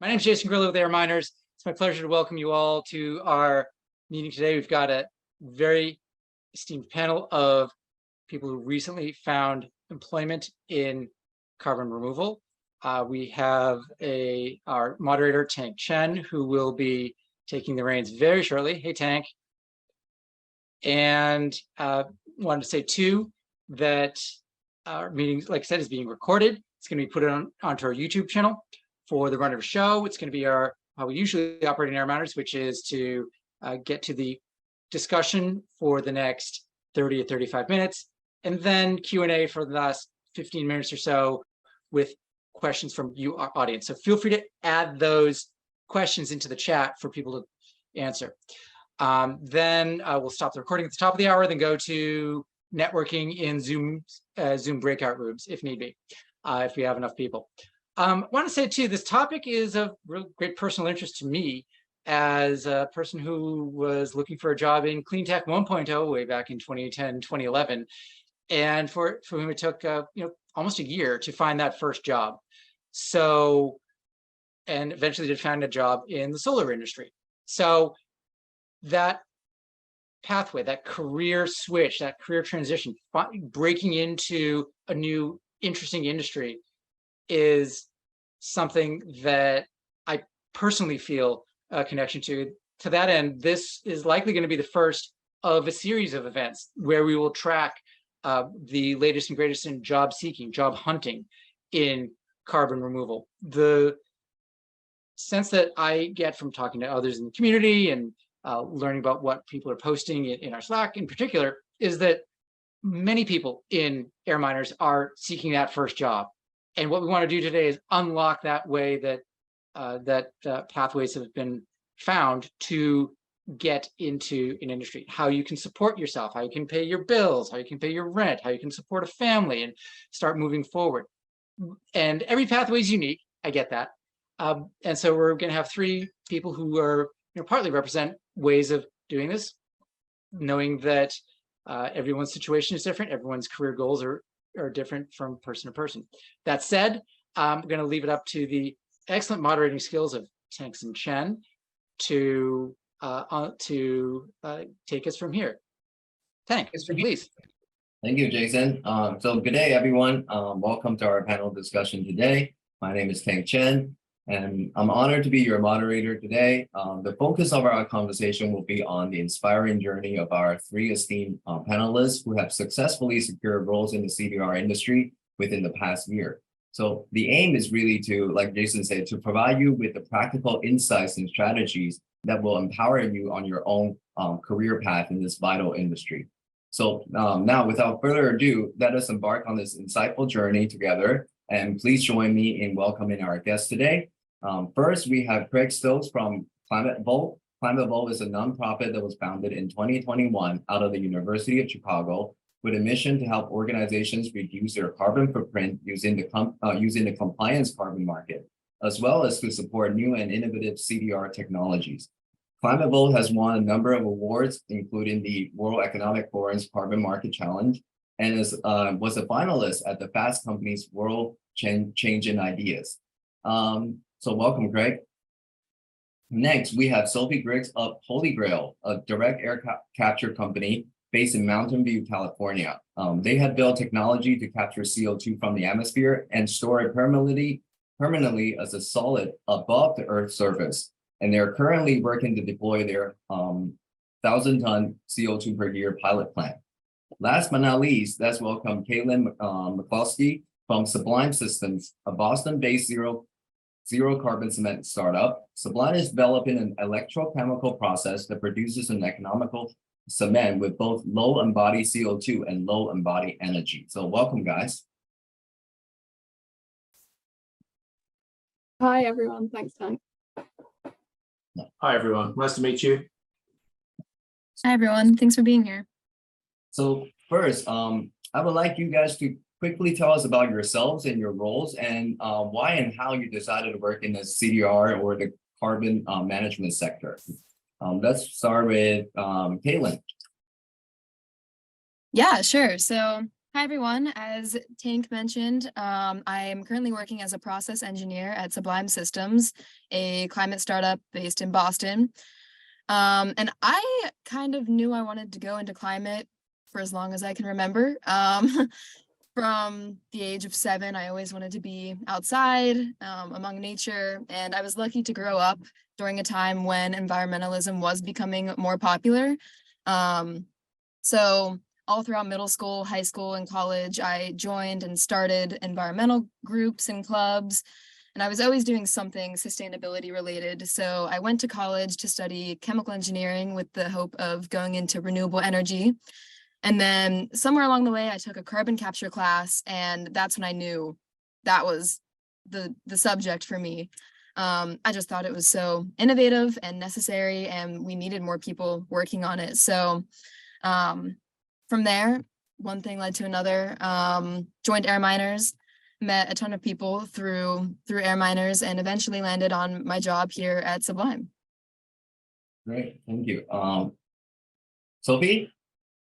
My name is Jason Grillo with Air Miners. It's my pleasure to welcome you all to our meeting today. We've got a very esteemed panel of people who recently found employment in carbon removal. We have our moderator, Tank Chen, who will be taking the reins very shortly. Hey, Tank. And wanted to say too that our meeting, like I said, is being recorded. It's going to be put onto our YouTube channel for the run of the show. It's going to be how we usually operate in Air Miners, which is to get to the discussion for the next 30 to 35 minutes, and then Q&A for the last 15 minutes or so with questions from you, our audience. So feel free to add those questions into the chat for people to answer. Then we'll stop the recording at the top of the hour, then go to networking in Zoom breakout rooms if need be, if we have enough people. I want to say too, this topic is of real great personal interest to me as a person who was looking for a job in Clean Tech 1.0 way back in 2010, 2011, and for whom it took almost a year to find that first job. So, and eventually did find a job in the solar industry. So that pathway, that career switch, that career transition, breaking into a new interesting industry is something that I personally feel a connection to. To that end, this is likely going to be the first of a series of events where we will track the latest and greatest in job seeking, job hunting in carbon removal. The sense that I get from talking to others in the community and learning about what people are posting in our Slack in particular is that many people in Air Miners are seeking that first job. And what we want to do today is unlock that way that pathways have been found to get into an industry, how you can support yourself, how you can pay your bills, how you can pay your rent, how you can support a family and start moving forward. And every pathway is unique. I get that. And so we're going to have three people who are partly represent ways of doing this, knowing that everyone's situation is different, everyone's career goals are different from person to person. That said, I'm going to leave it up to the excellent moderating skills of Tanks and Chen to take us from here. Tank, please. Thank you, Jason. So good day, everyone. Welcome to our panel discussion today. My name is Tank Chen, and I'm honored to be your moderator today. The focus of our conversation will be on the inspiring journey of our three esteemed panelists who have successfully secured roles in the CDR industry within the past year. So the aim is really to, like Jason said, to provide you with the practical insights and strategies that will empower you on your own career path in this vital industry. So now, without further ado, let us embark on this insightful journey together. And please join me in welcoming our guests today. First, we have Craig Stokes from Climate Volt. Climate Volt is a nonprofit that was founded in 2021 out of the University of Chicago with a mission to help organizations reduce their carbon footprint using the compliance carbon market, as well as to support new and innovative CDR technologies. Climate Volt has won a number of awards, including the World Economic Forum's Carbon Market Challenge, and was a finalist at the Fast Company's World Change in Ideas. So welcome, Greg. Next, we have Sophie Griggs of Holy Grail, a direct air capture company based in Mountain View, California. They have built technology to capture CO2 from the atmosphere and store it permanently as a solid above the Earth's surface. And they're currently working to deploy their 1,000-ton CO2 per year pilot plant. Last but not least, let's welcome Caitlin McCloskey from Sublime Systems, a Boston-based zero carbon cement startup. Sublime is developing an electrochemical process that produces an economical cement with both low embodied CO2 and low embodied energy. So welcome, guys. Hi, everyone. Thanks, Tank. Hi, everyone. Nice to meet you. Hi, everyone. Thanks for being here. So first, I would like you guys to quickly tell us about yourselves and your roles and why and how you decided to work in the CDR or the carbon management sector. Let's start with Caitlin. Yeah, sure. So Hi, everyone. As Tank mentioned, I am currently working as a process engineer at Sublime Systems, a climate startup based in Boston. And I kind of knew I wanted to go into climate for as long as I can remember. From the age of 7, I always wanted to be outside, among nature, and I was lucky to grow up during a time when environmentalism was becoming more popular. So all throughout middle school, high school, and college, I joined and started environmental groups and clubs, and I was always doing something sustainability related. So I went to college to study chemical engineering with the hope of going into renewable energy. And then somewhere along the way, I took a carbon capture class, and that's when I knew that was the subject for me. I just thought it was so innovative and necessary, and we needed more people working on it. So from there, one thing led to another. Joined Air Miners, met a ton of people through Air Miners, and eventually landed on my job here at Sublime. Great, thank you. Sophie?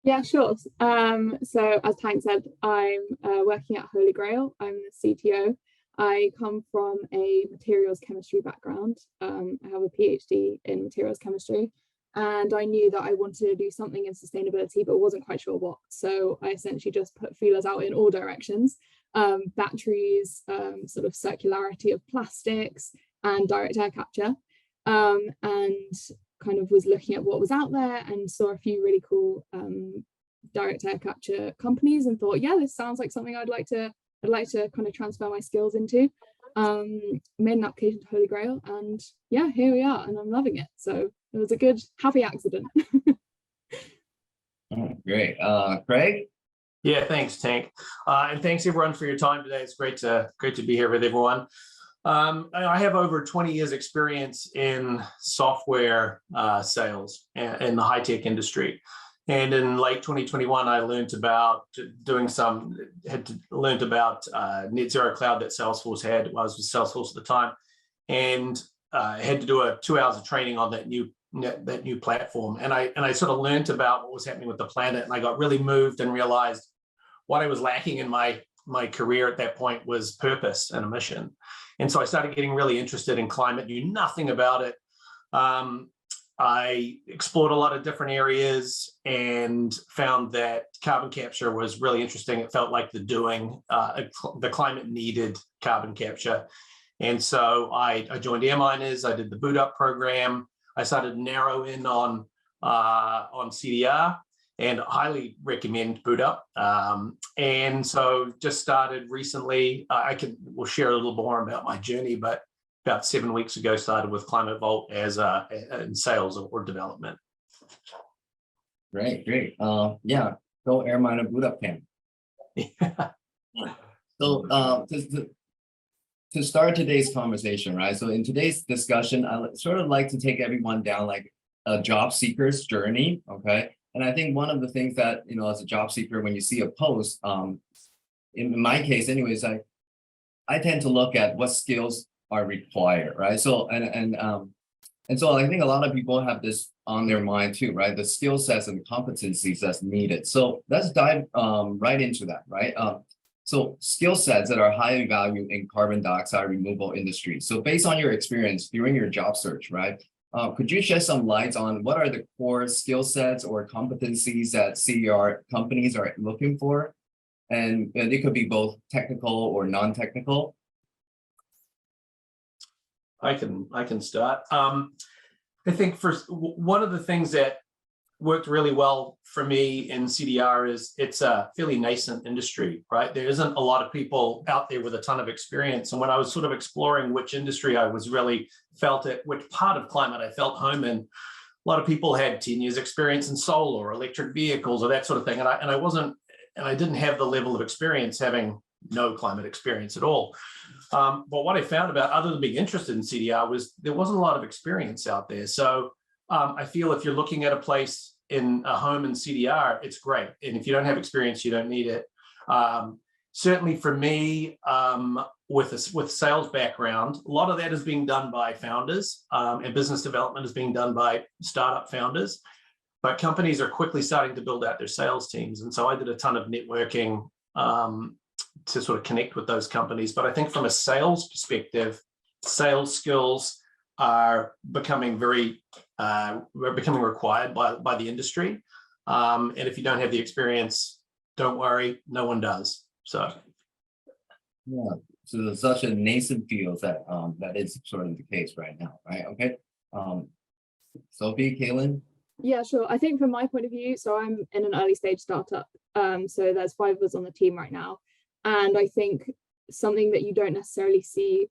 Yeah, sure. So as Tank said, I'm working at Holy Grail. I'm the CTO. I come from a materials chemistry background. I have a PhD in materials chemistry, and I knew that I wanted to do something in sustainability, but wasn't quite sure what. So I essentially just put feelers out in all directions: batteries, sort of circularity of plastics, and direct air capture. And kind of was looking at what was out there and saw a few really cool direct air capture companies and thought, yeah, this sounds like something I'd like to kind of transfer my skills into. Made an application to Holy Grail, and yeah, here we are, and I'm loving it. So it was a good, happy accident. Oh, great. Craig? Yeah, thanks, Tank. And thanks everyone for your time today. It's great to be here with everyone. I have over 20 years experience in software sales in the high-tech industry. And in late 2021, I learned about net zero cloud that Salesforce had. I was with Salesforce at the time, and had to do 2 hours of training on that new platform. And I sort of learned about what was happening with the planet, and I got really moved and realized what I was lacking in my career at that point was purpose and a mission. And so I started getting really interested in climate, knew nothing about it. I explored a lot of different areas and found that carbon capture was really interesting. It felt like the climate needed carbon capture. And so I joined Air Miners. I did the boot up program. I started to narrow in on CDR, and highly recommend boot up. And so just started recently. We'll share a little more about my journey, but about 7 weeks ago, started with Climate Vault as in sales or development. Great. Yeah, go Air Miner boot up camp. Yeah. So to start today's conversation, right? So in today's discussion, I sort of like to take everyone down like a job seeker's journey, okay? And I think one of the things that, as a job seeker, when you see a post, in my case anyways, I tend to look at what skills are required, right? So, and so I think a lot of people have this on their mind too, right? The skill sets and competencies that's needed. So let's dive right into that, right? So skill sets that are highly valued in carbon dioxide removal industry. So based on your experience during your job search, right? Could you shed some light on what are the core skill sets or competencies that CDR companies are looking for? And it could be both technical or non-technical. I can start. I think first, one of the things that worked really well for me in CDR is it's a fairly nascent industry, right? There isn't a lot of people out there with a ton of experience. And when I was sort of exploring which industry I was really felt it, which part of climate I felt home in, a lot of people had 10 years experience in solar or electric vehicles or that sort of thing. And I didn't have the level of experience having no climate experience at all. But what I found about, other than being interested in CDR, was there wasn't a lot of experience out there. So I feel if you're looking at a place in a home in CDR, it's great. And if you don't have experience, you don't need it. Certainly for me, with sales background, a lot of that is being done by founders, and business development is being done by startup founders. But companies are quickly starting to build out their sales teams. And so I did a ton of networking to sort of connect with those companies. But I think from a sales perspective, sales skills are becoming required by the industry. And if you don't have the experience, don't worry, no one does. So Yeah, so there's such a nascent field that that is sort of the case right now, right? Okay. Sophie, Kaylin? Yeah, sure. I think from my point of view, so I'm in an early stage startup. So there's 5 of us on the team right now. And I think something that you don't necessarily see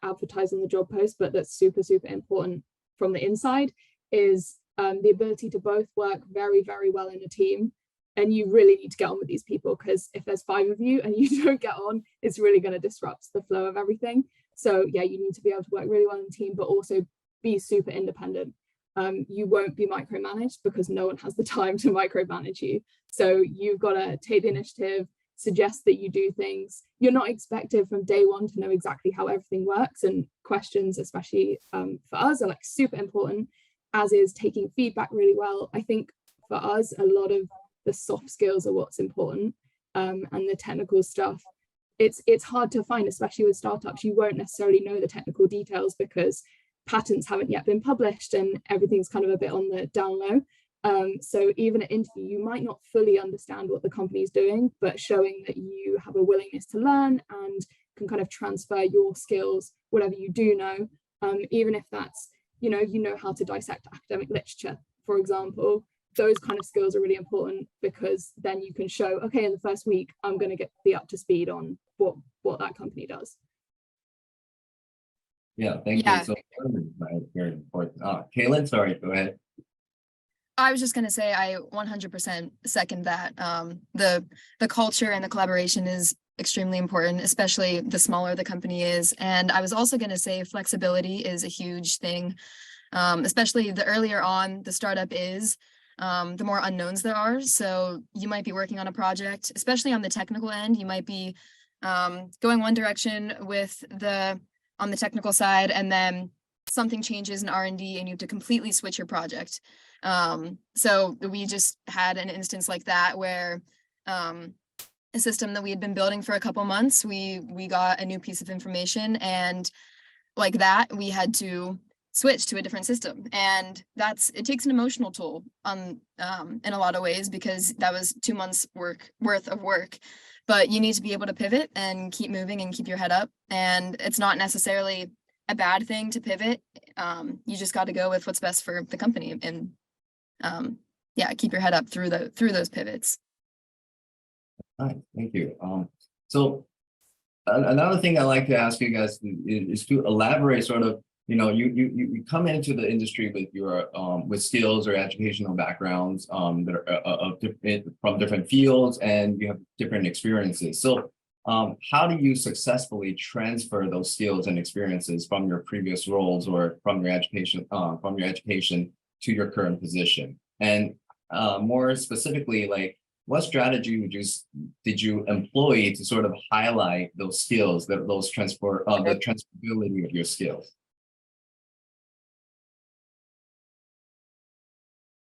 advertised in the job post, but that's super, super important from the inside is the ability to both work very, very well in a team. And you really need to get on with these people, because if there's 5 of you and you don't get on, it's really going to disrupt the flow of everything. So yeah, you need to be able to work really well in a team, but also be super independent. You won't be micromanaged because no one has the time to micromanage you. So you've got to take the initiative, suggest that you do things. You're not expected from day one to know exactly how everything works, and questions, especially for us, are like super important, as is taking feedback really well. I think for us, a lot of the soft skills are what's important, and the technical stuff, it's hard to find, especially with startups. You won't necessarily know the technical details because patents haven't yet been published and everything's kind of a bit on the down low. So even at interview, you might not fully understand what the company is doing, but showing that you have a willingness to learn and can kind of transfer your skills, whatever you do know, even if that's, you know how to dissect academic literature, for example. Those kind of skills are really important, because then you can show, okay, in the first week, I'm going to be up to speed on what that company does. Yeah, thank Yeah. you. So very important. Kaylin, sorry, go ahead. I was just going to say I 100% second that. The culture and the collaboration is extremely important, especially the smaller the company is. And I was also going to say flexibility is a huge thing, especially the earlier on the startup is, the more unknowns there are. So you might be working on a project, especially on the technical end, you might be going one direction on the technical side, and then something changes in R&D and you have to completely switch your project. So we just had an instance like that where a system that we had been building for a couple months, we got a new piece of information, and like that, we had to switch to a different system. And it takes an emotional toll on in a lot of ways, because that was 2 months worth of work. But you need to be able to pivot and keep moving and keep your head up. And it's not necessarily a bad thing to pivot. You just got to go with what's best for the company, and yeah, keep your head up through those pivots. All right, thank you. So another thing I like to ask you guys is to elaborate sort of, you come into the industry with your with skills or educational backgrounds that are from different fields, and you have different experiences. So how do you successfully transfer those skills and experiences from your previous roles or from your education to your current position? And more specifically, like, what strategy did you employ to sort of highlight those skills, the transferability of your skills?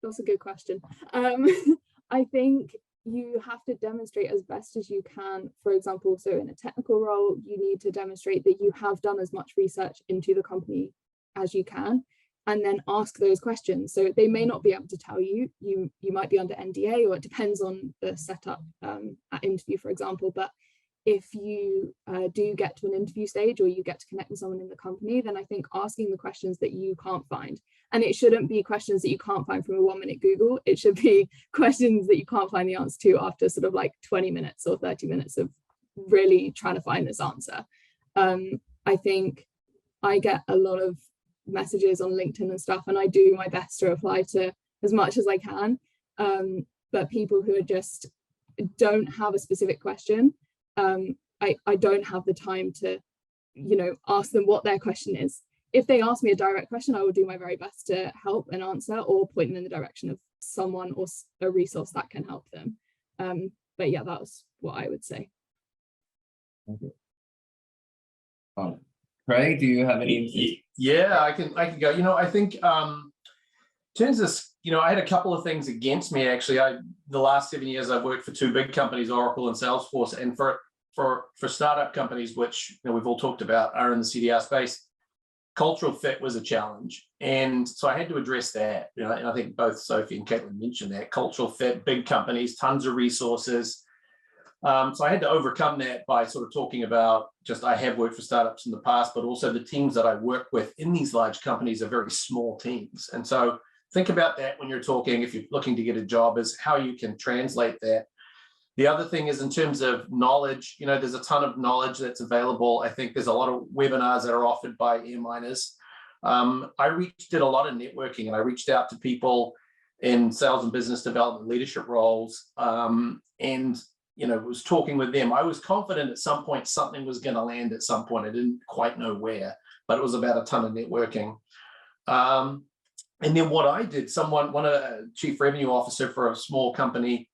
That's a good question. I think you have to demonstrate as best as you can. For example, so in a technical role, you need to demonstrate that you have done as much research into the company as you can, and then ask those questions. So they may not be able to tell you, you might be under NDA, or it depends on the setup at interview, for example. But if you do get to an interview stage, or you get to connect with someone in the company, then I think asking the questions that you can't find, and it shouldn't be questions that you can't find from a 1-minute Google, it should be questions that you can't find the answer to after sort of like 20 minutes or 30 minutes of really trying to find this answer. I think I get a lot of messages on LinkedIn and stuff, and I do my best to reply to as much as I can. But people who are just don't have a specific question, I don't have the time to, ask them what their question is. If they ask me a direct question, I will do my very best to help and answer, or point them in the direction of someone or a resource that can help them. But yeah, that was what I would say. Thank you. Craig, do you have any? Yeah, I can go. I think in terms of I had a couple of things against me, actually. The last 7 years I've worked for two big companies, Oracle and Salesforce, and for startup companies, which we've all talked about, are in the CDR space, cultural fit was a challenge. And so I had to address that. And I think both Sophie and Caitlin mentioned that. Cultural fit, big companies, tons of resources. So I had to overcome that by sort of talking about I have worked for startups in the past, but also the teams that I work with in these large companies are very small teams. And so think about that when you're talking, if you're looking to get a job, is how you can translate that. The other thing is in terms of knowledge, there's a ton of knowledge that's available. I think there's a lot of webinars that are offered by air miners. I did a lot of networking, and I reached out to people in sales and business development leadership roles, and was talking with them. I was confident at some point something was going to land at some point. I didn't quite know where, but it was about a ton of networking. And then what I did, a chief revenue officer for a small company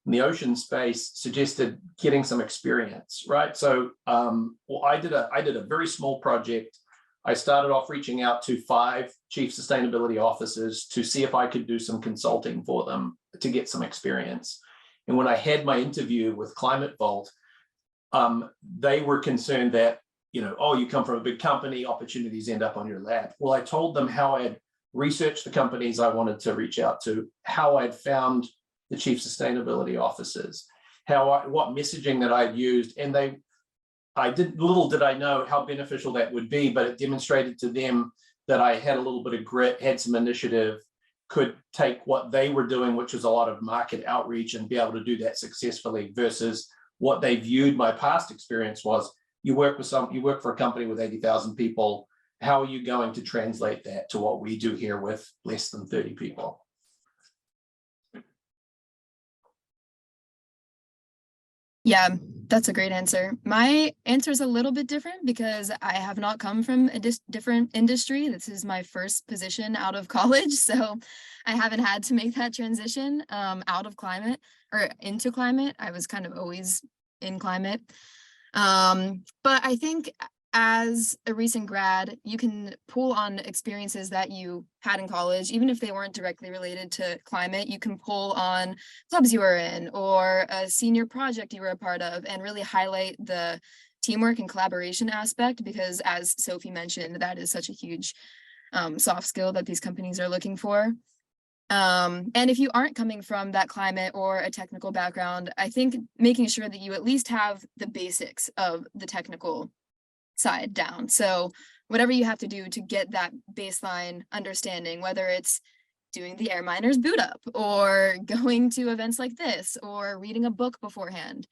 in the ocean space suggested getting some experience, right? So I did a very small project. I started off reaching out to 5 chief sustainability officers to see if I could do some consulting for them to get some experience. And when I had my interview with Climate Vault, they were concerned that, you come from a big company, opportunities end up on your lap. Well, I told them how I had researched the companies I wanted to reach out to, how I'd found the chief sustainability officers, what messaging that I'd used. And little did I know how beneficial that would be, but it demonstrated to them that I had a little bit of grit, had some initiative, could take what they were doing, which was a lot of market outreach, and be able to do that successfully, versus what they viewed my past experience was, you work for a company with 80,000 people. How are you going to translate that to what we do here with less than 30 people? Yeah, that's a great answer. My answer is a little bit different because I have not come from a different industry. This is my first position out of college, so I haven't had to make that transition out of climate or into climate. I was kind of always in climate. But I think as a recent grad, you can pull on experiences that you had in college, even if they weren't directly related to climate. You can pull on clubs you were in or a senior project you were a part of, and really highlight the teamwork and collaboration aspect, because as Sophie mentioned, that is such a huge soft skill that these companies are looking for. And if you aren't coming from that climate or a technical background, I think making sure that you at least have the basics of the technical side down. So whatever you have to do to get that baseline understanding, whether it's doing the air miners boot up or going to events like this or reading a book beforehand,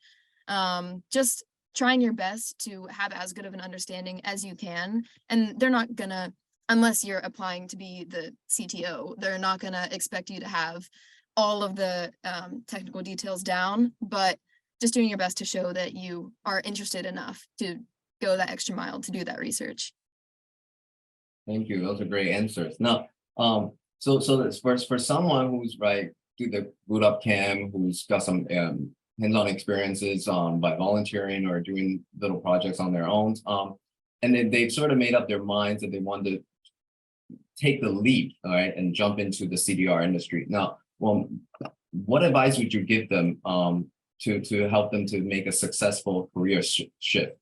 just trying your best to have as good of an understanding as you can. And they're not gonna, unless you're applying to be the CTO, they're not gonna expect you to have all of the technical details down, but just doing your best to show that you are interested enough to go that extra mile to do that research. Thank you. Those are great answers. Now, so that's for someone who's do the boot up camp, who's got some hands-on experiences by volunteering or doing little projects on their own, and then they've sort of made up their minds that they want to take the leap, all right, and jump into the CDR industry. Now, what advice would you give them to help them to make a successful career shift?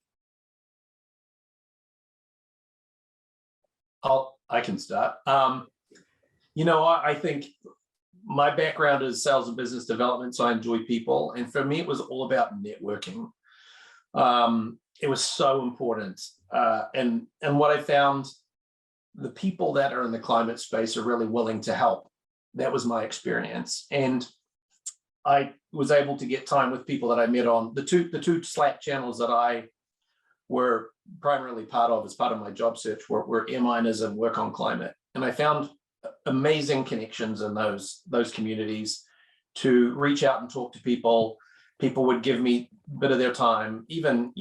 I can start. I think my background is sales and business development, so I enjoy people. And for me, it was all about networking. It was so important. And what I found, the people that are in the climate space are really willing to help. That was my experience. And I was able to get time with people that I met on the two Slack channels that I were primarily part of as part of my job search were air miners and work on climate. And I found amazing connections in those communities to reach out and talk to people. People would give me a bit of their time, even,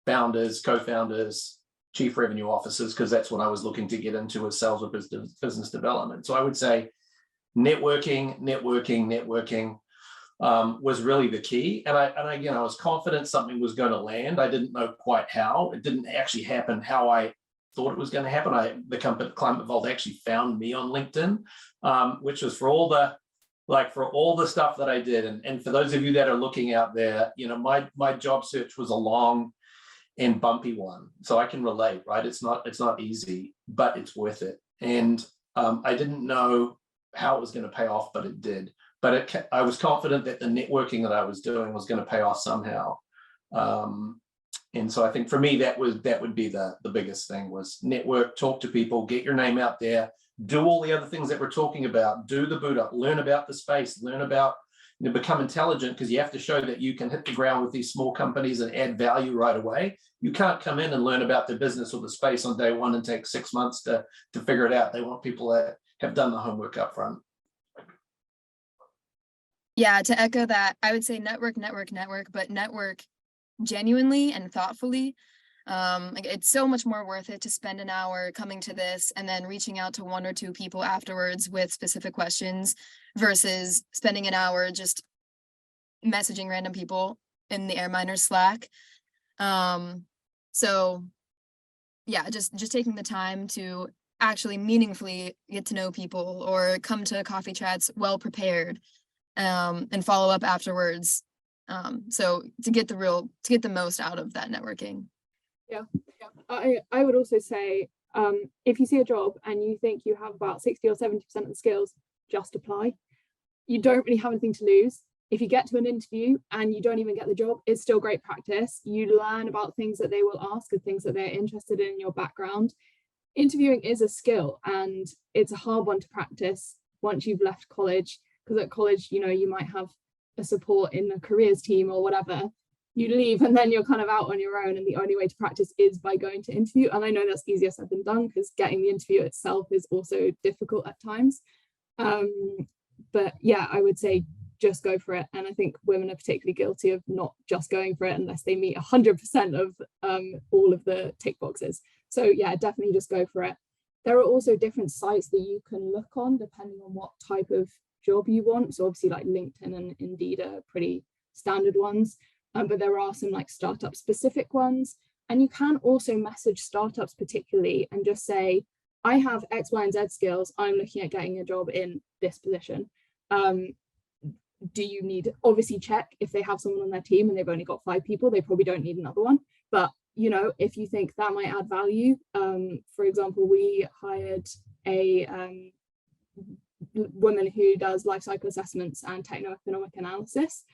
founders, co-founders, chief revenue officers, because that's what I was looking to get into as sales or business development. So I would say networking was really the key. And I was confident something was going to land. I didn't know quite how. It didn't actually happen how I thought it was going to happen. The company Climate Vault actually found me on LinkedIn, which was for all the stuff that I did. And for those of you that are looking out there, you know, my job search was a long and bumpy one. So I can relate, right? It's not easy, but it's worth it. And I didn't know how it was going to pay off, but it did. But I was confident that the networking that I was doing was going to pay off somehow. And so I think for me, that would be the biggest thing, was network, talk to people, get your name out there, do all the other things that we're talking about, do the boot up, learn about the space, learn about, you know, become intelligent, because you have to show that you can hit the ground with these small companies and add value right away. You can't come in and learn about the business or the space on day one and take 6 months to figure it out. They want people that have done the homework up front. Yeah, to echo that, I would say network, but network genuinely and thoughtfully. Like, it's so much more worth it to spend an hour coming to this and then reaching out to 1 or 2 people afterwards with specific questions versus spending an hour just messaging random people in the Air Miners Slack. So yeah, just taking the time to actually meaningfully get to know people or come to coffee chats well prepared, and follow up afterwards. So to get the most out of that networking. Yeah. I would also say, if you see a job and you think you have about 60 or 70% of the skills, just apply. You don't really have anything to lose. If you get to an interview and you don't even get the job, it's still great practice. You learn about things that they will ask and things that they're interested in your background. Interviewing is a skill, and it's a hard one to practice once you've left college, because at college, you know, you might have a support in the careers team or whatever. You leave and then you're kind of out on your own, and the only way to practice is by going to interview. And I know that's easier said than done, because getting the interview itself is also difficult at times. But yeah, I would say just go for it. And I think women are particularly guilty of not just going for it unless they meet 100% of all of the tick boxes. So yeah, definitely just go for it. There are also different sites that you can look on depending on what type of job you want. So obviously like LinkedIn and Indeed are pretty standard ones, but there are some like startup specific ones. And you can also message startups particularly and just say, I have X, Y, and Z skills. I'm looking at getting a job in this position. Do you need, obviously check if they have someone on their team and they've only got 5 people, they probably don't need another one. But you know, if you think that might add value, for example, we hired a woman who does life cycle assessments and techno-economic analysis,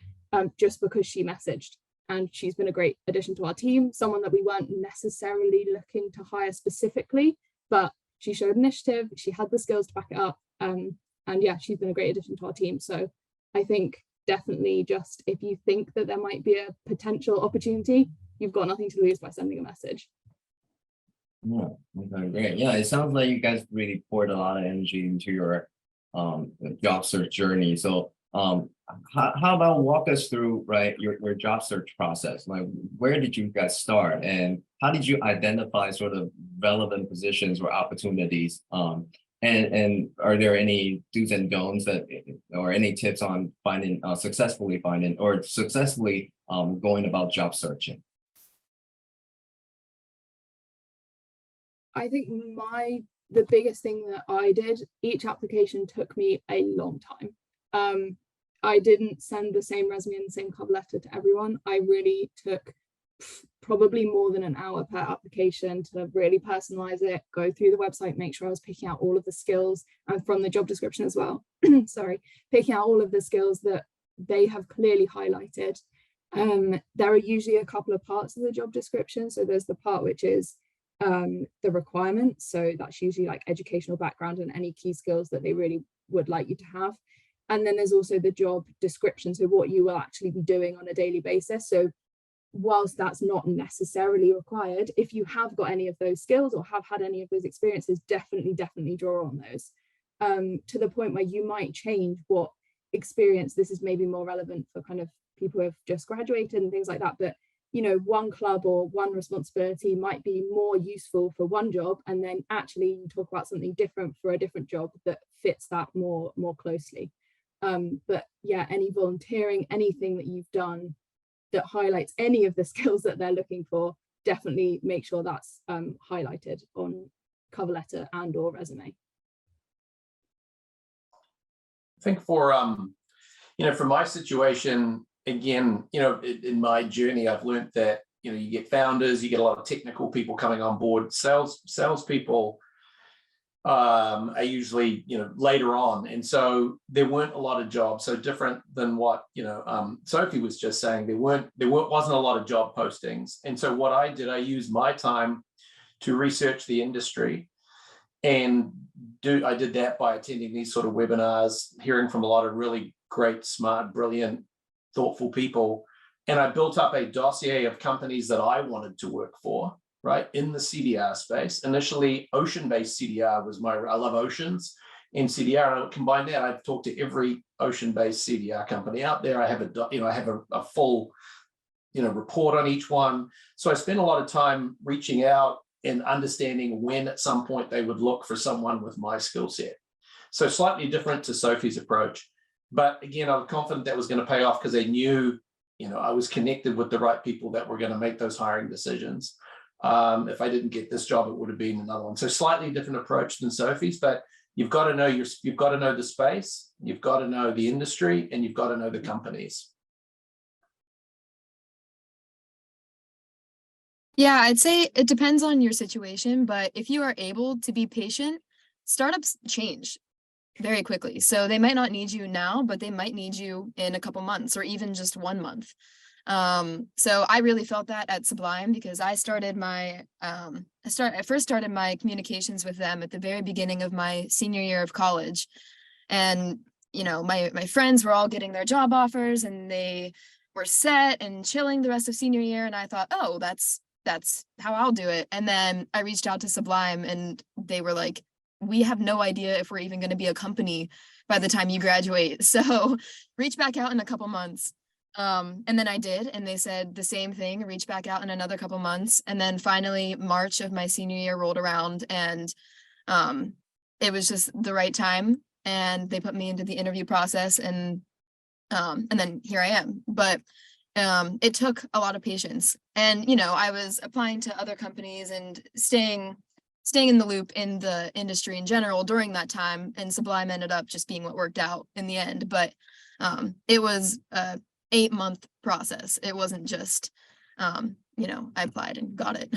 just because she messaged, and she's been a great addition to our team, someone that we weren't necessarily looking to hire specifically, but she showed initiative, she had the skills to back it up, and yeah, she's been a great addition to our team. So I think definitely, just if you think that there might be a potential opportunity, you've got nothing to lose by sending a message. Yeah, okay, great. Yeah, it sounds like you guys really poured a lot of energy into your job search journey. So how about walk us through, right, your job search process? Like, where did you guys start, and how did you identify sort of relevant positions or opportunities? And are there any do's and don'ts that, or any tips on finding successfully going about job searching? I think the biggest thing that I did, each application took me a long time. I didn't send the same resume and the same cover letter to everyone. I really took probably more than an hour per application to really personalize it, go through the website, make sure I was picking out all of the skills, and from the job description as well, sorry, picking out all of the skills that they have clearly highlighted. There are usually a couple of parts of the job description. So there's the part which is the requirements. So that's usually like educational background and any key skills that they really would like you to have. And then there's also the job description, so what you will actually be doing on a daily basis. So whilst that's not necessarily required, if you have got any of those skills or have had any of those experiences, definitely draw on those, to the point where you might change what experience. This is maybe more relevant for kind of people who have just graduated and things like that, but you know, one club or one responsibility might be more useful for one job, and then actually you talk about something different for a different job that fits that more closely. But yeah, any volunteering, anything that you've done that highlights any of the skills that they're looking for, definitely make sure that's highlighted on cover letter and or resume. I think for for my situation, again, in my journey, I've learned that you get founders, you get a lot of technical people coming on board. Salespeople are usually later on, and so there weren't a lot of jobs. So different than what Sophie was just saying, there wasn't a lot of job postings. And so what I did, I used my time to research the industry, and I did that by attending these sort of webinars, hearing from a lot of really great, smart, brilliant, thoughtful people. And I built up a dossier of companies that I wanted to work for, right, in the CDR space. Initially, ocean-based CDR was I love oceans in CDR. And I combined that. I've talked to every ocean-based CDR company out there. I have a full, report on each one. So I spent a lot of time reaching out and understanding when at some point they would look for someone with my skill set. So slightly different to Sophie's approach. But again, I was confident that was going to pay off because they knew, I was connected with the right people that were going to make those hiring decisions. If I didn't get this job, it would have been another one. So slightly different approach than Sophie's, but you've got to know the space, you've got to know the industry, and you've got to know the companies. Yeah, I'd say it depends on your situation, but if you are able to be patient, startups change very quickly. So they might not need you now, but they might need you in a couple months or even just 1 month. So I really felt that at Sublime because I started I first started my communications with them at the very beginning of my senior year of college. And, my friends were all getting their job offers and they were set and chilling the rest of senior year. And I thought, oh, that's how I'll do it. And then I reached out to Sublime and they were like, we have no idea if we're even going to be a company by the time you graduate. So reach back out in a couple months. And then I did, and they said the same thing, reach back out in another couple months. And then finally March of my senior year rolled around and it was just the right time. And they put me into the interview process and then here I am. But it took a lot of patience. And, I was applying to other companies and staying in the loop in the industry in general during that time. And Sublime ended up just being what worked out in the end. But it was a 8-month process. It wasn't just, I applied and got it.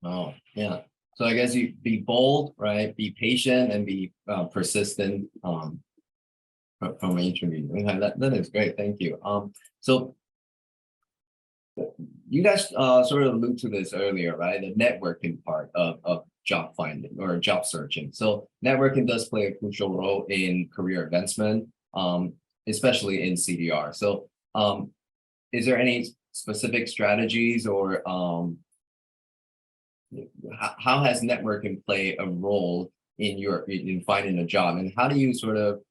Oh, yeah. So I guess you be bold, right? Be patient and be persistent from an interview. That is great. Thank you. So you guys sort of alluded to this earlier, right? The networking part of job finding or job searching. So networking does play a crucial role in career advancement, especially in CDR. So is there any specific strategies or how has networking play a role in finding a job? And how do you sort of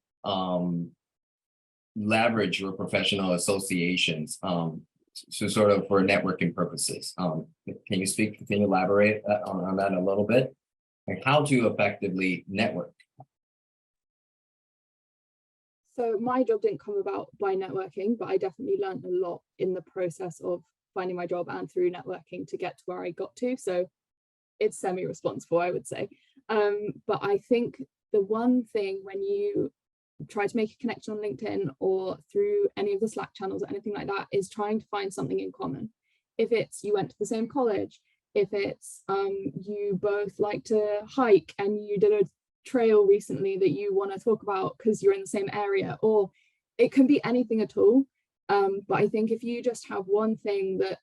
leverage your professional associations so sort of for networking purposes? Can you elaborate on that a little bit? Like how to effectively network? So my job didn't come about by networking, but I definitely learned a lot in the process of finding my job and through networking to get to where I got to. So it's semi-responsible, I would say. But I think the one thing when you try to make a connection on LinkedIn or through any of the Slack channels or anything like that is trying to find something in common. If it's you went to the same college, if it's you both like to hike and you did a trail recently that you want to talk about because you're in the same area, or it can be anything at all. But I think if you just have one thing that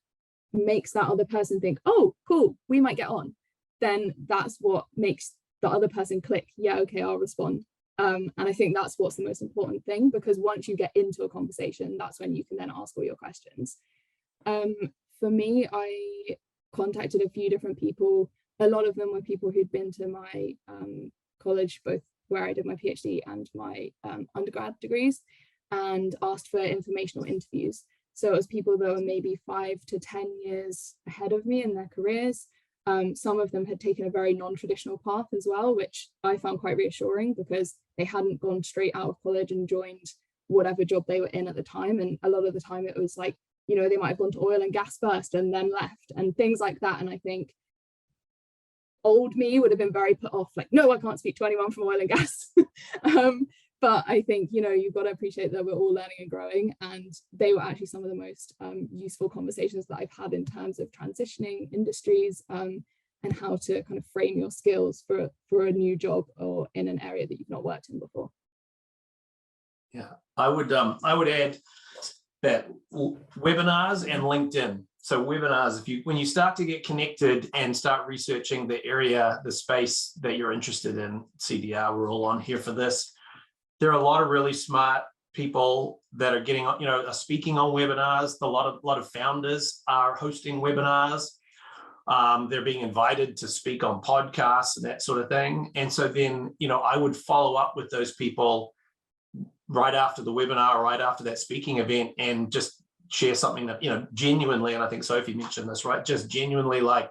makes that other person think, oh, cool, we might get on, then that's what makes the other person click. Yeah, okay, I'll respond. And I think that's what's the most important thing, because once you get into a conversation, that's when you can then ask all your questions. For me, I contacted a few different people. A lot of them were people who'd been to my college, both where I did my PhD and my undergrad degrees, and asked for informational interviews. So it was people that were maybe 5 to 10 years ahead of me in their careers. Some of them had taken a very non-traditional path as well, which I found quite reassuring because they hadn't gone straight out of college and joined whatever job they were in at the time. And a lot of the time it was like you know, they might have gone to oil and gas first and then left and things like that. And I think old me would have been very put off, like, no, I can't speak to anyone from oil and gas. But I think, you know, you've got to appreciate that we're all learning and growing, and they were actually some of the most useful conversations that I've had in terms of transitioning industries, and how to kind of frame your skills for a new job or in an area that you've not worked in before. Yeah, I would add that webinars and LinkedIn. So webinars, when you start to get connected and start researching the area, the space that you're interested in, CDR, we're all on here for this. There are a lot of really smart people that are getting, you know, are speaking on webinars. A lot of founders are hosting webinars. They're being invited to speak on podcasts and that sort of thing. And so then, you know, I would follow up with those people right after the webinar, right after that speaking event, and just share something that, you know, genuinely, and I think Sophie mentioned this, right? Just genuinely like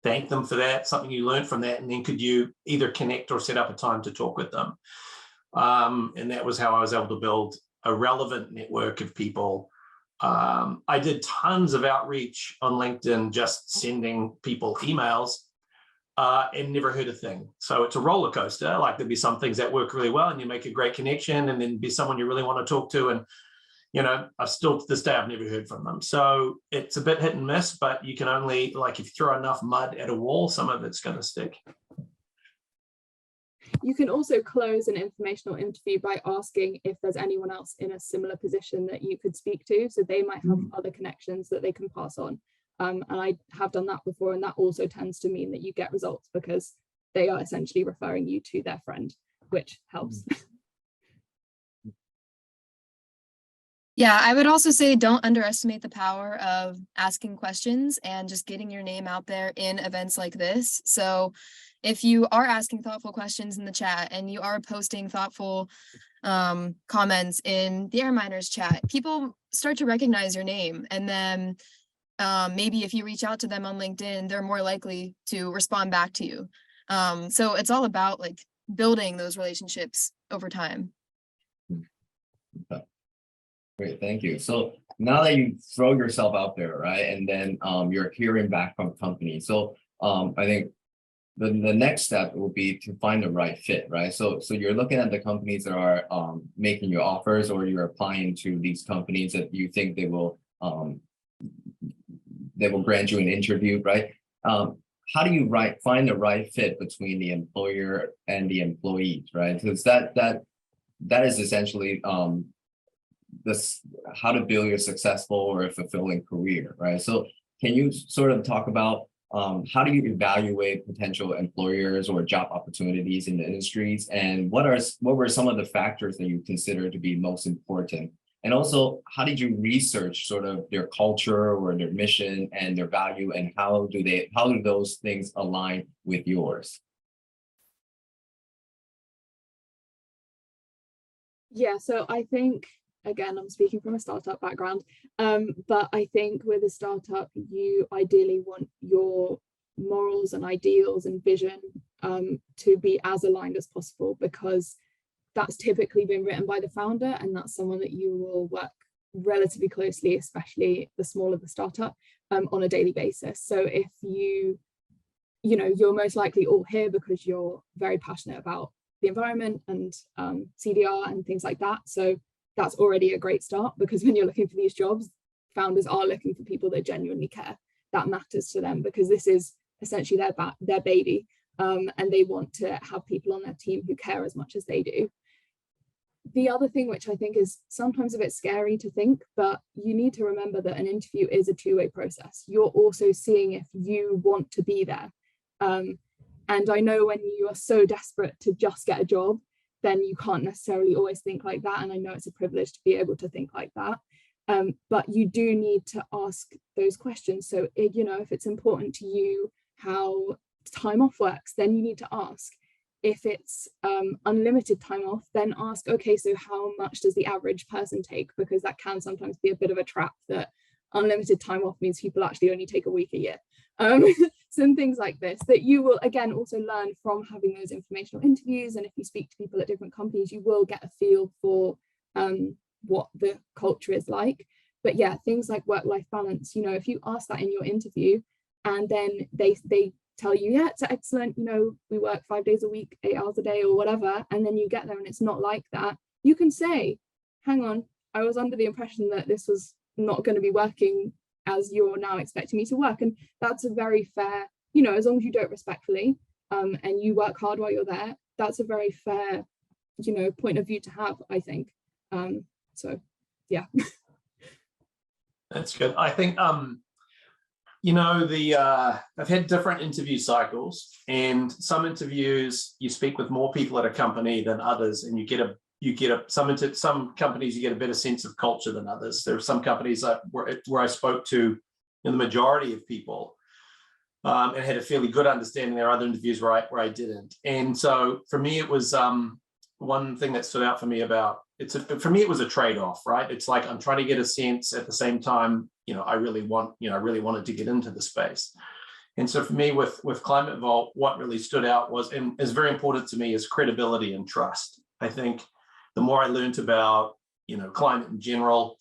thank them for that, something you learned from that, and then could you either connect or set up a time to talk with them. And that was how I was able to build a relevant network of people. I did tons of outreach on LinkedIn, just sending people emails, and never heard a thing. So it's a roller coaster. Like there'd be some things that work really well and you make a great connection, and then be someone you really want to talk to. And, you know, I've still to this day, I've never heard from them. So it's a bit hit and miss, but you can only, like, if you throw enough mud at a wall, some of it's going to stick. You can also close an informational interview by asking if there's anyone else in a similar position that you could speak to. So they might have other connections that they can pass on. And I have done that before, and that also tends to mean that you get results because they are essentially referring you to their friend, which helps. Yeah, I would also say don't underestimate the power of asking questions and just getting your name out there in events like this. So if you are asking thoughtful questions in the chat and you are posting thoughtful comments in the Air Miners chat, people start to recognize your name. And then maybe if you reach out to them on LinkedIn, they're more likely to respond back to you. So it's all about like building those relationships over time. Great, thank you. So now that you throw yourself out there, right, and then you're hearing back from companies. So I think the next step will be to find the right fit, right? So you're looking at the companies that are making you offers, or you're applying to these companies that you think they will grant you an interview, right? How do you find the right fit between the employer and the employees, right? Because that is essentially this how to build a successful or a fulfilling career, right? So can you sort of talk about how do you evaluate potential employers or job opportunities in the industries, and what were some of the factors that you consider to be most important? And also, how did you research sort of their culture or their mission and their value, and how do those things align with yours? Yeah, so I think, again, I'm speaking from a startup background, but I think with a startup, you ideally want your morals and ideals and vision to be as aligned as possible, because that's typically been written by the founder, and that's someone that you will work relatively closely, especially the smaller the startup, on a daily basis. So if you know, you're most likely all here because you're very passionate about the environment and CDR and things like that. So that's already a great start, because when you're looking for these jobs, founders are looking for people that genuinely care. That matters to them because this is essentially their baby, and they want to have people on their team who care as much as they do. The other thing, which I think is sometimes a bit scary to think, but you need to remember that an interview is a two-way process. You're also seeing if you want to be there. And I know when you are so desperate to just get a job, then you can't necessarily always think like that. And I know it's a privilege to be able to think like that. But you do need to ask those questions. So, you know, if it's important to you how time off works, then you need to ask. If it's unlimited time off, then ask, okay, so how much does the average person take? Because that can sometimes be a bit of a trap, that unlimited time off means people actually only take a week a year. Some things like this that you will, again, also learn from having those informational interviews. And if you speak to people at different companies, you will get a feel for what the culture is like. But yeah, things like work-life balance, if you ask that in your interview and then they tell you, yeah, it's excellent, we work 5 days a week, 8 hours a day or whatever, and then you get there and it's not like that, you can say, hang on, I was under the impression that this was not going to be working as you're now expecting me to work. And that's a very fair, as long as you do it respectfully, and you work hard while you're there, that's a very fair, point of view to have, I think. So yeah. That's good. I think I've had different interview cycles, and some interviews you speak with more people at a company than others, and some companies you get a better sense of culture than others. There are some companies where I spoke to the majority of people and had a fairly good understanding. There are other interviews where I didn't, and so for me it was one thing that stood out for me about for me it was a trade-off, right? It's like I'm trying to get a sense at the same time, I really wanted to get into the space. And so for me with Climate Vault, what really stood out was, and is very important to me, is credibility and trust. I think the more I learned about, climate in general,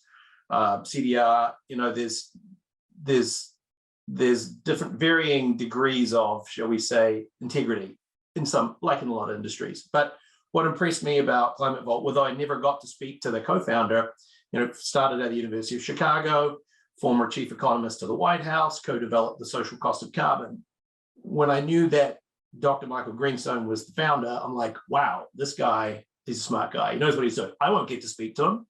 CDR, there's different varying degrees of, shall we say, integrity in a lot of industries. But what impressed me about Climate Vault, although I never got to speak to the co-founder, started at the University of Chicago, former chief economist to the White House, co-developed the social cost of carbon. When I knew that Dr. Michael Greenstone was the founder, I'm like, wow, this guy, he's a smart guy. He knows what he's doing. I won't get to speak to him.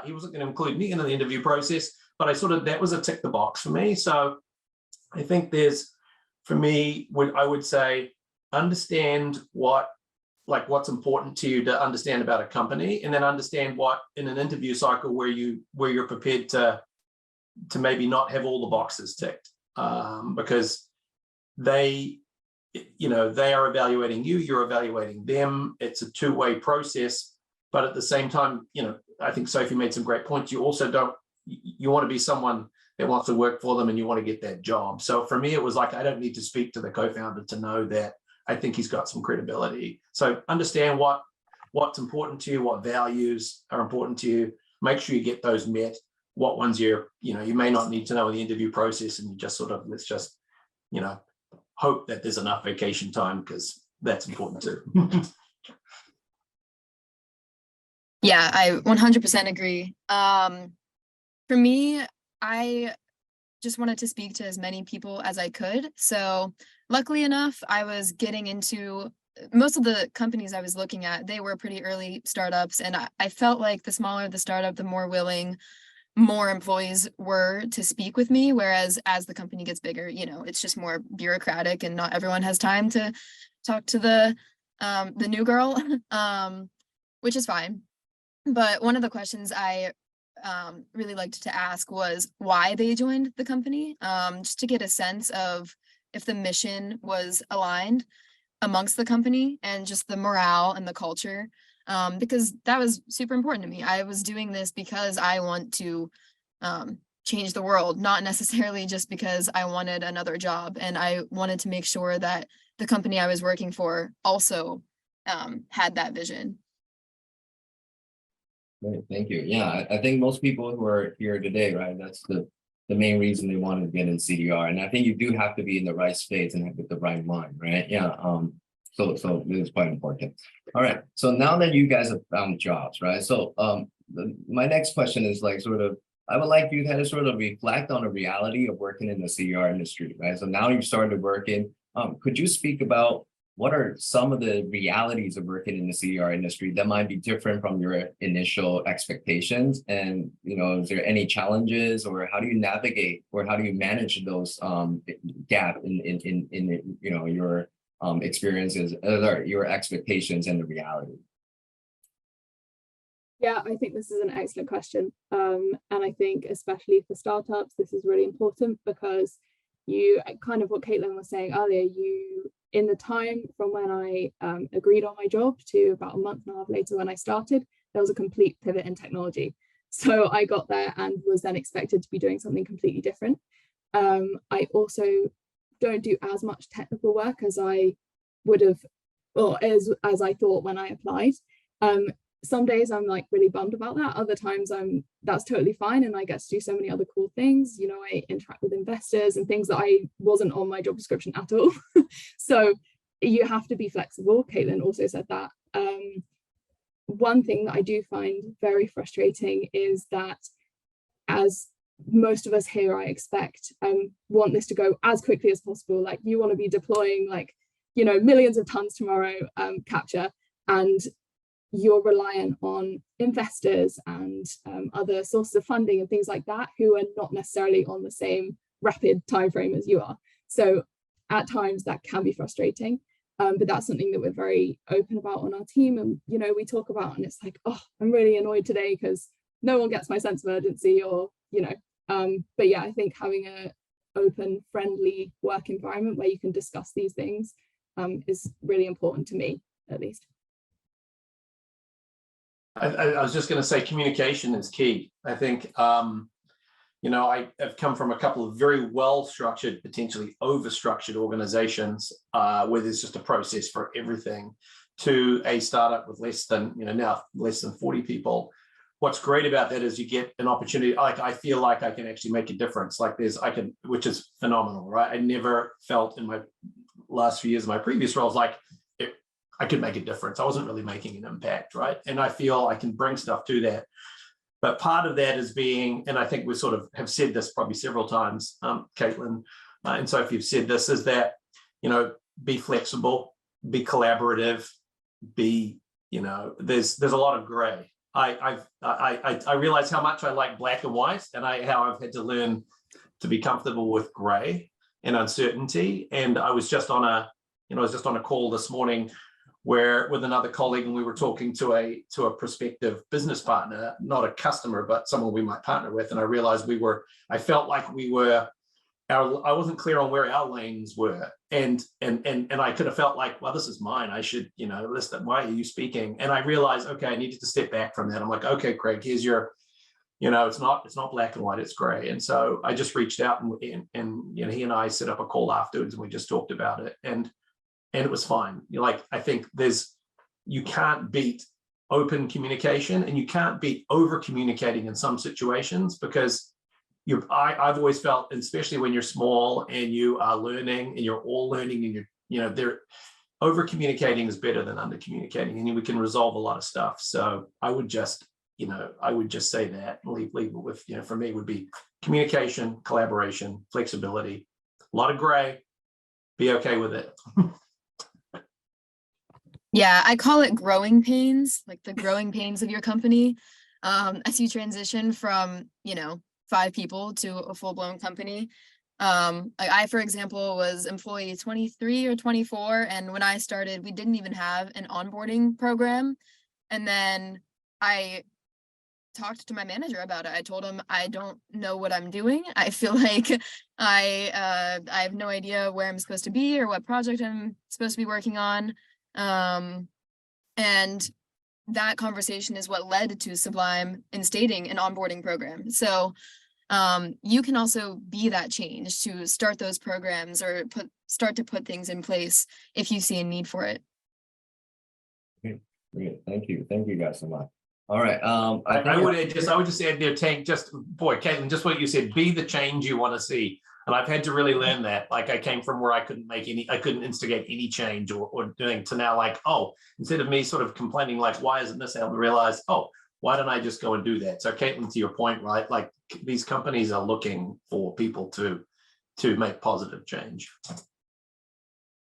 He wasn't going to include me in the interview process, but that was a tick the box for me. So I think for me, I would say, understand what's important to you to understand about a company, and then understand what in an interview cycle where you're prepared to maybe not have all the boxes ticked, because they are evaluating you, you're evaluating them. It's a two-way process, but at the same time, I think Sophie made some great points. You also you want to be someone that wants to work for them, and you want to get that job. So for me, it was like, I don't need to speak to the co-founder to know that I think he's got some credibility. So understand what's important to you, what values are important to you. Make sure you get those met. What ones you may not need to know in the interview process, and you just let's just hope that there's enough vacation time, because that's important too. Yeah, I 100% agree. For me, I just wanted to speak to as many people as I could. So luckily enough, I was getting into most of the companies I was looking at, they were pretty early startups. And I felt like the smaller the startup, the more willing more employees were to speak with me. Whereas as the company gets bigger, it's just more bureaucratic, and not everyone has time to talk to the new girl, which is fine. But one of the questions I really liked to ask was why they joined the company, just to get a sense of if the mission was aligned amongst the company and just the morale and the culture, because that was super important to me. I was doing this because I want to change the world, not necessarily just because I wanted another job. And I wanted to make sure that the company I was working for also had that vision. Great, thank you. Yeah, I think most people who are here today, right, that's the main reason they wanted to get in CDR. And I think you do have to be in the right space and with the right mind, right? Yeah. So this is quite important. All right. So now that you guys have found jobs, right? So my next question is I would like you to sort of reflect on the reality of working in the CDR industry, right? So now you've started working. Could you speak about what are some of the realities of working in the CDR industry that might be different from your initial expectations? And, is there any challenges, or how do you navigate, or how do you manage those gap in your experiences, your expectations and the reality? Yeah, I think this is an excellent question. And I think especially for startups, this is really important, because you kind of what Caitlin was saying earlier, in the time from when I agreed on my job to about a month and a half later when I started, there was a complete pivot in technology. So I got there and was then expected to be doing something completely different. I also don't do as much technical work as I would have, or as I thought when I applied. some days I'm like really bummed about that. Other times that's totally fine, and I get to do so many other cool things. You know, I interact with investors and things that I wasn't on my job description at all. So you have to be flexible. Caitlin also said that. One thing that I do find very frustrating is that, as most of us here, I expect, want this to go as quickly as possible. Like, you want to be deploying, like, you know, millions of tons tomorrow, capture, and you're reliant on investors and other sources of funding and things like that, who are not necessarily on the same rapid time frame as you are. So at times that can be frustrating, but that's something that we're very open about on our team, and you know, we talk about, and it's like, oh, I'm really annoyed today because no one gets my sense of urgency, or you know, but yeah, I think having a open, friendly work environment where you can discuss these things is really important to me, at least. I was just going to say communication is key. I think, you know, I have come from a couple of very well-structured, potentially over-structured organizations where there's just a process for everything, to a startup with less than, you know, now less than 40 people. What's great about that is you get an opportunity. Like, I feel like I can actually make a difference. Like which is phenomenal, right? I never felt in my last few years of my previous roles like I could make a difference. I wasn't really making an impact, right? And I feel I can bring stuff to that. But part of that is being, and I think we sort of have said this probably several times, Caitlin and Sophie have said this, is that, you know, be flexible, be collaborative, be, you know, there's a lot of gray. I realize how much I like black and white, and how I've had to learn to be comfortable with gray and uncertainty. And I was just on a call this morning with another colleague, and we were talking to a prospective business partner, not a customer, but someone we might partner with. And I realized I felt like I wasn't clear on where our lanes were. And I could have felt like, well, this is mine. I should, you know, listen, why are you speaking? And I realized, okay, I needed to step back from that. I'm like, okay, Craig, here's your, you know, it's not black and white, it's gray. And so I just reached out, and you know, he and I set up a call afterwards, and we just talked about it. And it was fine. You know, like, I think you can't beat open communication, and you can't beat over communicating in some situations, because I've always felt, especially when you're small and you are learning, and you're all learning, and you know, over communicating is better than under communicating, and we can resolve a lot of stuff. So I would just say that, leave it with, you know, for me would be communication, collaboration, flexibility, a lot of gray, be okay with it. Yeah, I call it growing pains, like the growing pains of your company. As you transition from, you know, 5 people to a full-blown company. Like, I, for example, was employee 23 or 24. And when I started, we didn't even have an onboarding program. And then I talked to my manager about it. I told him, I don't know what I'm doing. I feel like I have no idea where I'm supposed to be or what project I'm supposed to be working on. And that conversation is what led to Sublime instating an onboarding program. So you can also be that change to start those programs, or start to put things in place if you see a need for it. Great. Thank you guys so much. All right. I would just add there, Tank, Caitlin, just what you said, be the change you want to see. And I've had to really learn that. Like, I came from where I couldn't instigate any change or doing, to now, like, oh, instead of me sort of complaining, like, why isn't this able to realize, oh, why don't I just go and do that? So Caitlin, to your point, right? Like, these companies are looking for people to make positive change.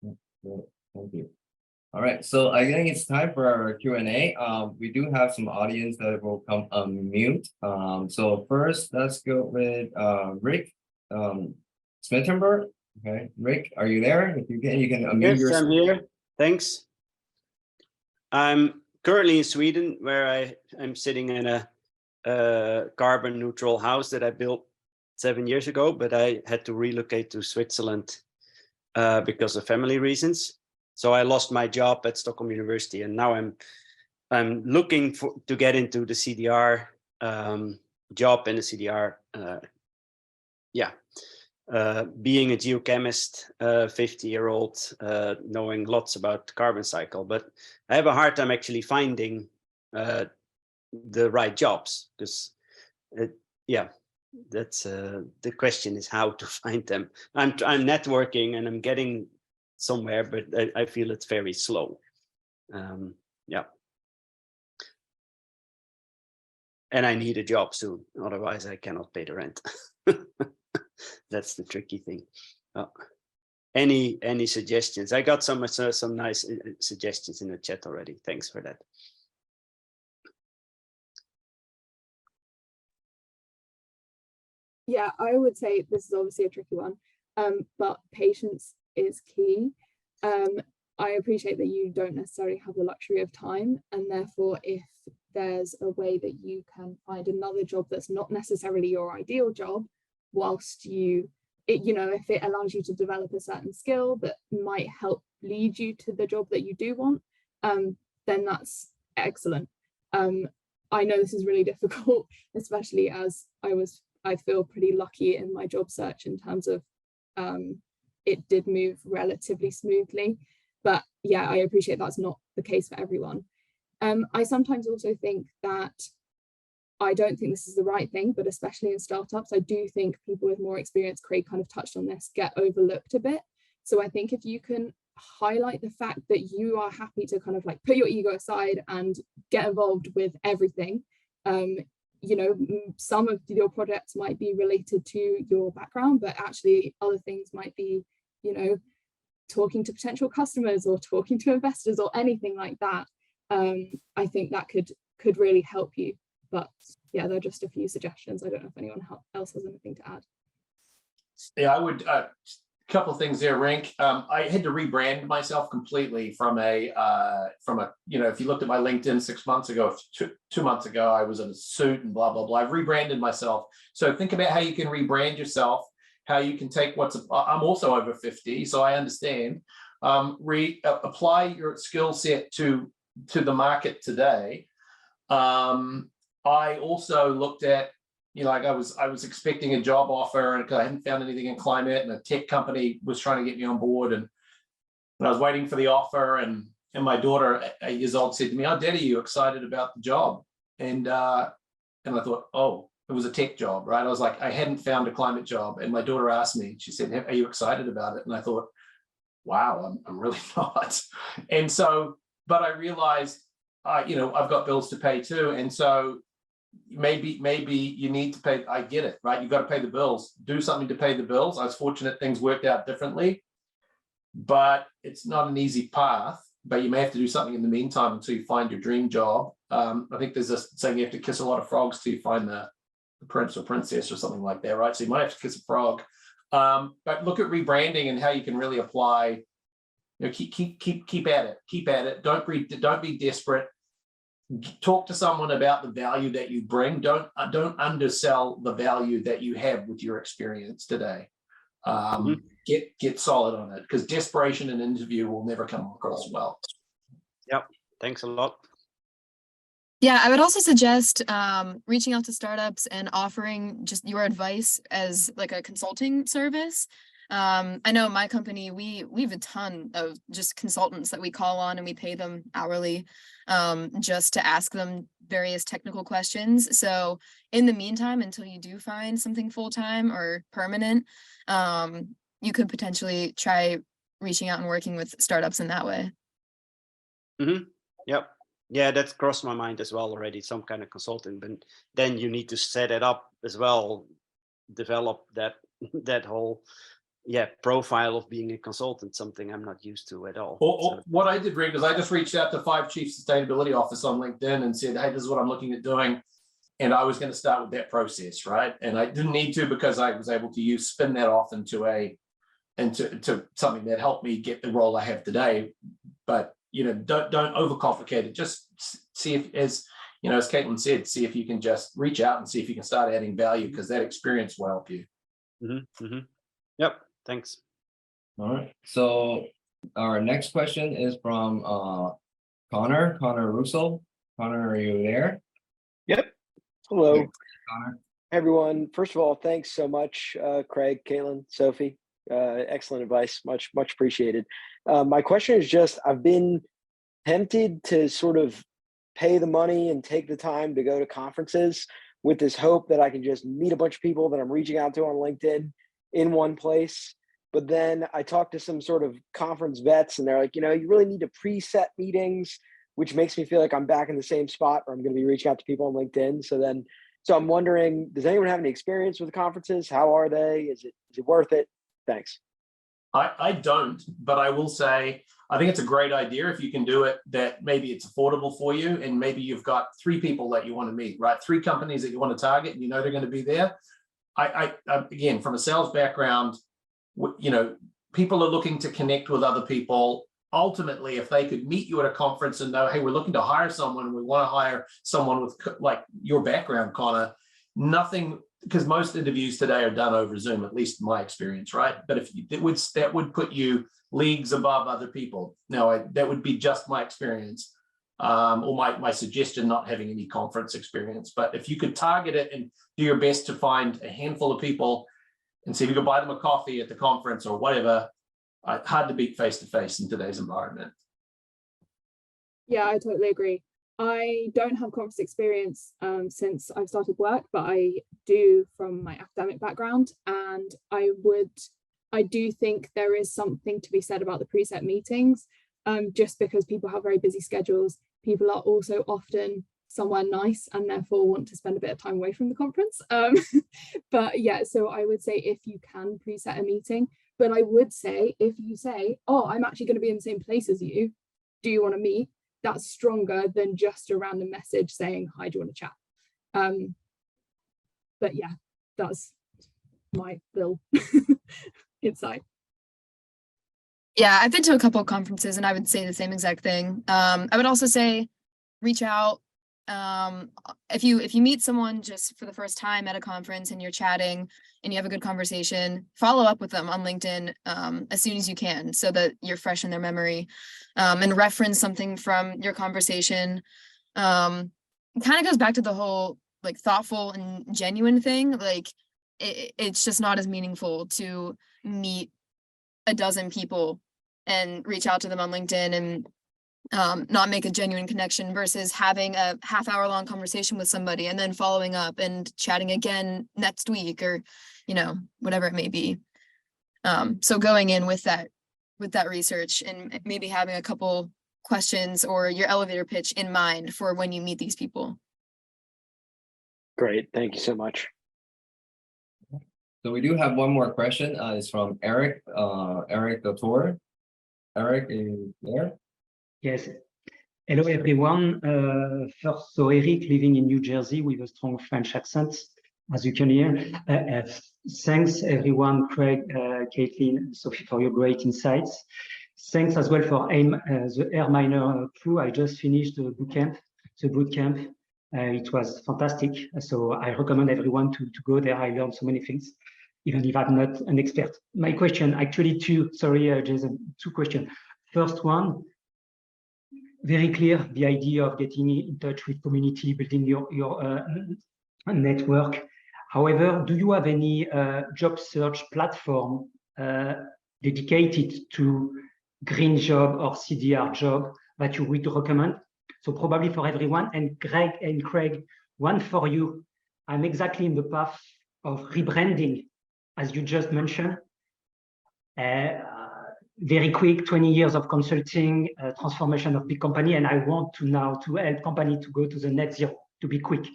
Thank you. All right, so I think it's time for our Q&A. We do have some audience that will come unmute. So first, let's go with Rick Smittenberg. Okay, Rick, are you there? If you can unmute yourself. Yes, I'm here. Thanks. I'm currently in Sweden, where I'm sitting in a carbon neutral house that I built 7 years ago, but I had to relocate to Switzerland because of family reasons. So I lost my job at Stockholm University, and now I'm looking to get into the CDR job in the CDR. Being a geochemist, 50-year-old, knowing lots about carbon cycle, but I have a hard time actually finding the right jobs, because yeah, that's the question is how to find them. I'm networking and I'm getting somewhere, but I feel it's very slow. Yeah. And I need a job soon, otherwise I cannot pay the rent. That's the tricky thing. Any suggestions? I got some nice suggestions in the chat already. Thanks for that. Yeah, I would say this is obviously a tricky one, but patience is key. I appreciate that you don't necessarily have the luxury of time, and therefore if there's a way that you can find another job that's not necessarily your ideal job, whilst you know, if it allows you to develop a certain skill that might help lead you to the job that you do want, then that's excellent. I know this is really difficult, especially as I feel pretty lucky in my job search in terms of it did move relatively smoothly. But yeah, I appreciate that's not the case for everyone. I sometimes also think that I don't think this is the right thing, but especially in startups, I do think people with more experience, Craig kind of touched on this, get overlooked a bit. So I think if you can highlight the fact that you are happy to kind of like put your ego aside and get involved with everything, you know, some of your projects might be related to your background, but actually other things might be, you know, talking to potential customers or talking to investors or anything like that. I think that could really help you. But yeah, they're just a few suggestions. I don't know if anyone else has anything to add. Yeah, I would. Couple of things there, Rink. I had to rebrand myself completely from a you know, if you looked at my LinkedIn 6 months ago, 2 months ago, I was in a suit and blah blah blah. I've rebranded myself. So think about how you can rebrand yourself, how you can take I'm also over 50, so I understand. Apply your skill set to the market today. I also looked at, you know, like I was expecting a job offer and I hadn't found anything in climate, and a tech company was trying to get me on board, and I was waiting for the offer, and my daughter, 8 years old, said to me, "Oh, Daddy, you excited about the job?" And I thought, oh, it was a tech job, right? I was like, I hadn't found a climate job, and my daughter asked me, she said, "Are you excited about it?" And I thought, wow, I'm really not. And so, but I realized, you know, I've got bills to pay too, and so maybe you need to pay. I get it, right? You've got to pay the bills. Do something to pay the bills. I was fortunate things worked out differently, but it's not an easy path. But you may have to do something in the meantime until you find your dream job. I think there's this saying, you have to kiss a lot of frogs till you find the prince or princess or something like that, right? So you might have to kiss a frog. But look at rebranding and how you can really apply. You know, keep at it. Keep at it. Don't be desperate. Talk to someone about the value that you bring. Don't undersell the value that you have with your experience today. Get solid on it, because desperation in an interview will never come across well. Yep. Thanks a lot. Yeah, I would also suggest reaching out to startups and offering just your advice as like a consulting service. I know my company, we have a ton of just consultants that we call on, and we pay them hourly just to ask them various technical questions. So in the meantime, until you do find something full-time or permanent, you could potentially try reaching out and working with startups in that way. Yep. Yeah, that's crossed my mind as well already, some kind of consulting, but then you need to set it up as well, develop that whole profile of being a consultant, something I'm not used to at all. So what I did, Rick, is I just reached out to 5 chief sustainability officers on LinkedIn and said, hey, this is what I'm looking at doing. And I was going to start with that process, right? And I didn't need to, because I was able to spin that off into something that helped me get the role I have today. But you know, don't overcomplicate it. Just see if, as you know, as Caitlin said, see if you can just reach out and see if you can start adding value, because that experience will help you. Yep. Thanks. All right. So our next question is from Connor Russo. Connor, are you there? Yep. Hello, Connor. everyone. First of all, thanks so much, Craig, Caitlin, Sophie. Excellent advice. Much appreciated. My question is just, I've been tempted to sort of pay the money and take the time to go to conferences with this hope that I can just meet a bunch of people that I'm reaching out to on LinkedIn in one place. But then I talked to some sort of conference vets and they're like, you really need to preset meetings, which makes me feel like I'm back in the same spot where I'm going to be reaching out to people on LinkedIn. So I'm wondering, does anyone have any experience with conferences? How are they? Is it worth it? Thanks. I don't, but I will say, I think it's a great idea if you can do it, that maybe it's affordable for you and maybe you've got 3 people that you want to meet, right? 3 companies that you want to target and they're going to be there. I again, from a sales background, people are looking to connect with other people. Ultimately, if they could meet you at a conference and know, hey, we're looking to hire someone and we want to hire someone with like your background, Connor, nothing, because most interviews today are done over Zoom, at least in my experience, right? But if that would put you leagues above other people. Now, that would be just my experience, or my suggestion, not having any conference experience. But if you could target it and do your best to find a handful of people and see if you could buy them a coffee at the conference or whatever, hard to beat face-to-face in today's environment. Yeah, I totally agree. I don't have conference experience since I've started work, but I do from my academic background. And I do think there is something to be said about the preset meetings, just because people have very busy schedules. People are also often somewhere nice and therefore want to spend a bit of time away from the conference. But yeah, so I would say if you can preset a meeting, but I would say if you say, oh, I'm actually going to be in the same place as you, do you want to meet? That's stronger than just a random message saying, hi, do you want to chat? But yeah, that's my little insight. Yeah, I've been to a couple of conferences and I would say the same exact thing. I would also say reach out. If you meet someone just for the first time at a conference and you're chatting and you have a good conversation, follow up with them on LinkedIn as soon as you can so that you're fresh in their memory, and reference something from your conversation. It kind of goes back to the whole like thoughtful and genuine thing. Like it's just not as meaningful to meet a dozen people and reach out to them on LinkedIn and not make a genuine connection versus having a half-hour-long conversation with somebody and then following up and chatting again next week or, whatever it may be. So going in with that research and maybe having a couple questions or your elevator pitch in mind for when you meet these people. Great. Thank you so much. So we do have one more question. It's from Eric, Eric Latour. Eric, is there? Yes. Hello, everyone. First, so Eric, living in New Jersey with a strong French accent, as you can hear. Thanks, everyone, Craig, Caitlin, Sophie, for your great insights. Thanks as well for the Air Miner crew. I just finished the boot camp. It was fantastic. So I recommend everyone to go there. I learned so many things, even if I'm not an expert. My question, actually, Jason, 2 questions. First one, very clear, the idea of getting in touch with community, building your network. However, do you have any job search platform dedicated to green job or CDR job that you would recommend? So probably for everyone, and Greg and Craig, one for you. I'm exactly in the path of rebranding, as you just mentioned. Very quick, 20 years of consulting, transformation of big company, and I want to now to help company to go to the net zero, to be quick.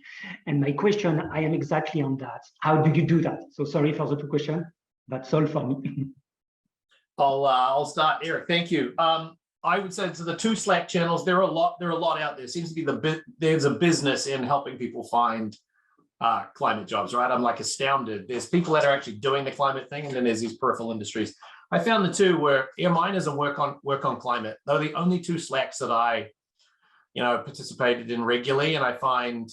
And my question, I am exactly on that. How do you do that? So sorry for the 2 questions. That's all for me. I'll start, Eric. Thank you. I would say to the 2 Slack channels, there are a lot out there. It seems to be there's a business in helping people find climate jobs, right? I'm like astounded. There's people that are actually doing the climate thing, and then there's these peripheral industries. I found the 2 where air miners and work on climate. They're the only 2 Slacks that I, participated in regularly, and I find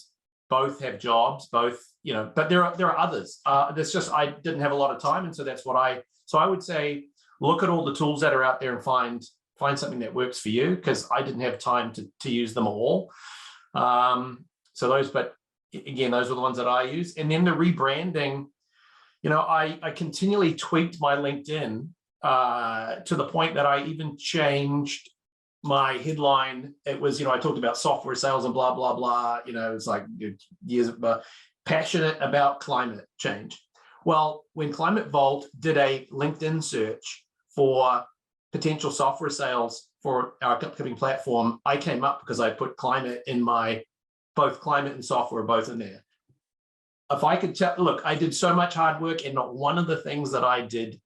both have jobs, both, but there are others. There's just I didn't have a lot of time, and so that's what I would say. Look at all the tools that are out there and find something that works for you, because I didn't have time to use them all. But again, those are the ones that I use. And then the rebranding, I continually tweaked my LinkedIn to the point that I even changed my headline, it was, I talked about software sales and blah, blah, blah, it's like years of passionate about climate change. Well, when Climate Vault did a LinkedIn search for potential software sales for our upcoming platform, I came up because I put climate in both climate and software, both in there. If I could tell, look, I did so much hard work, and not one of the things that I did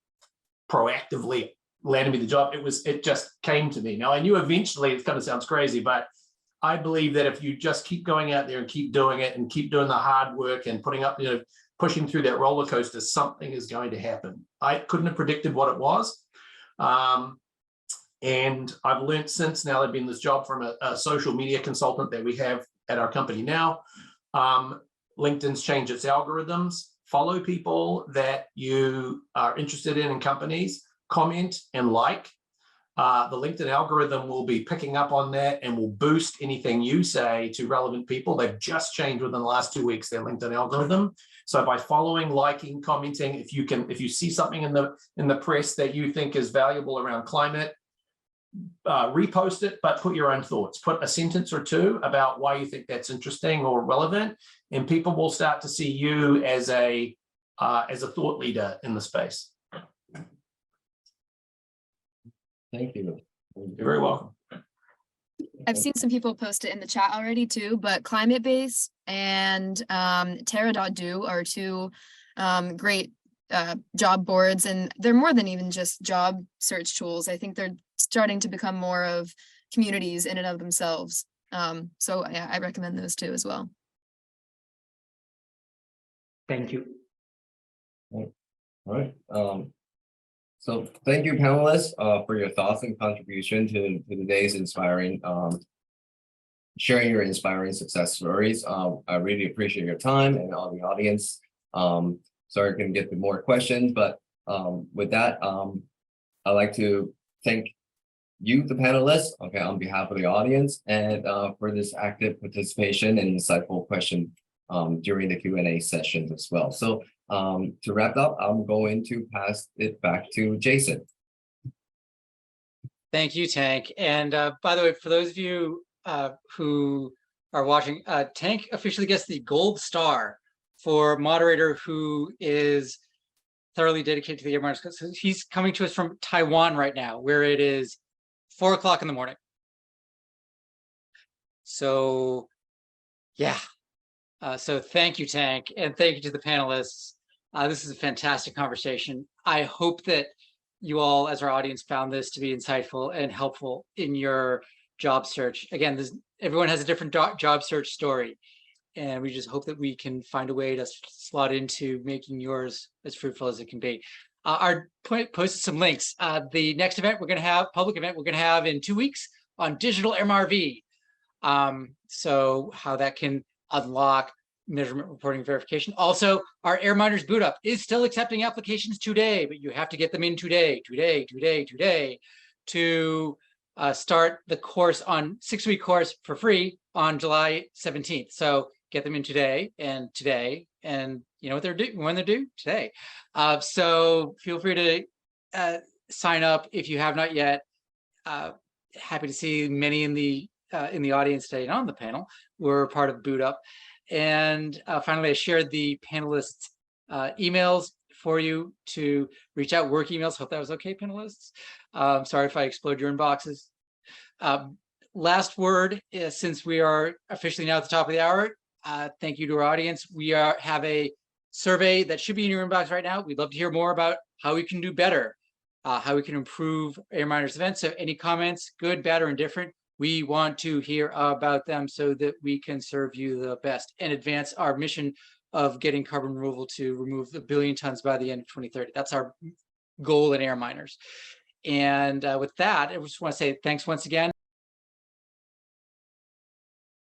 proactively landed me the job. It just came to me. Now, I knew eventually, it kind of sounds crazy, but I believe that if you just keep going out there and keep doing it and keep doing the hard work and putting up, pushing through that roller coaster, something is going to happen. I couldn't have predicted what it was. And I've learned since now, I've been this job from a social media consultant that we have at our company now. LinkedIn's changed its algorithms. Follow people that you are interested in companies, comment and like. The LinkedIn algorithm will be picking up on that and will boost anything you say to relevant people. They've just changed within the last 2 weeks, their LinkedIn algorithm. So by following, liking, commenting, if you see something in the press that you think is valuable around climate, repost it, but put your own thoughts. Put a sentence or two about why you think that's interesting or relevant, and people will start to see you as a thought leader in the space. Thank you. You're very welcome. I've seen some people post it in the chat already too, but Climate Base and Terra.do are two great job boards, and they're more than even just job search tools. I think they're starting to become more of communities in and of themselves. So yeah, I recommend those two as well. Thank you. All right. So thank you, panelists, for your thoughts and contribution to today's inspiring, sharing your inspiring success stories. I really appreciate your time and all the audience. Sorry I couldn't get to more questions, but with that, I'd like to thank you, the panelists, okay, on behalf of the audience, and for this active participation and insightful question during the Q&A sessions as well. So to wrap up, I'm going to pass it back to Jason. Thank you, Tank. And by the way, for those of you who are watching, Tank officially gets the gold star for moderator who is thoroughly dedicated to the air miners. So he's coming to us from Taiwan right now, where it is 4 o'clock in the morning. So yeah, so thank you, Tank, and thank you to the panelists. This is a fantastic conversation. I hope that you all, as our audience, found this to be insightful and helpful in your job search. Again, everyone has a different job search story, and we just hope that we can find a way to slot into making yours as fruitful as it can be. Our posted some links. The next event we're going to have, public event we're going to have in 2 weeks on digital MRV. So how that can unlock measurement, reporting, verification. Also, our Air Miners boot up is still accepting applications today, but you have to get them in today to start the course on 6-week course for free on July 17th. So get them in today, and you know what they're due, when they're due today. So feel free to sign up if you have not yet. Happy to see many in the audience today and on the panel. We're part of Boot Up. And finally, I shared the panelists' emails for you to reach out, work emails. Hope that was okay, panelists. Sorry if I explode your inboxes. Last word, since we are officially now at the top of the hour, thank you to our audience. We have a survey that should be in your inbox right now. We'd love to hear more about how we can do better, how we can improve Air Miners events. So any comments, good, bad, or indifferent, we want to hear about them so that we can serve you the best and advance our mission of getting carbon removal to remove 1 billion tons by the end of 2030. That's our goal in Air Miners. And with that, I just want to say thanks once again.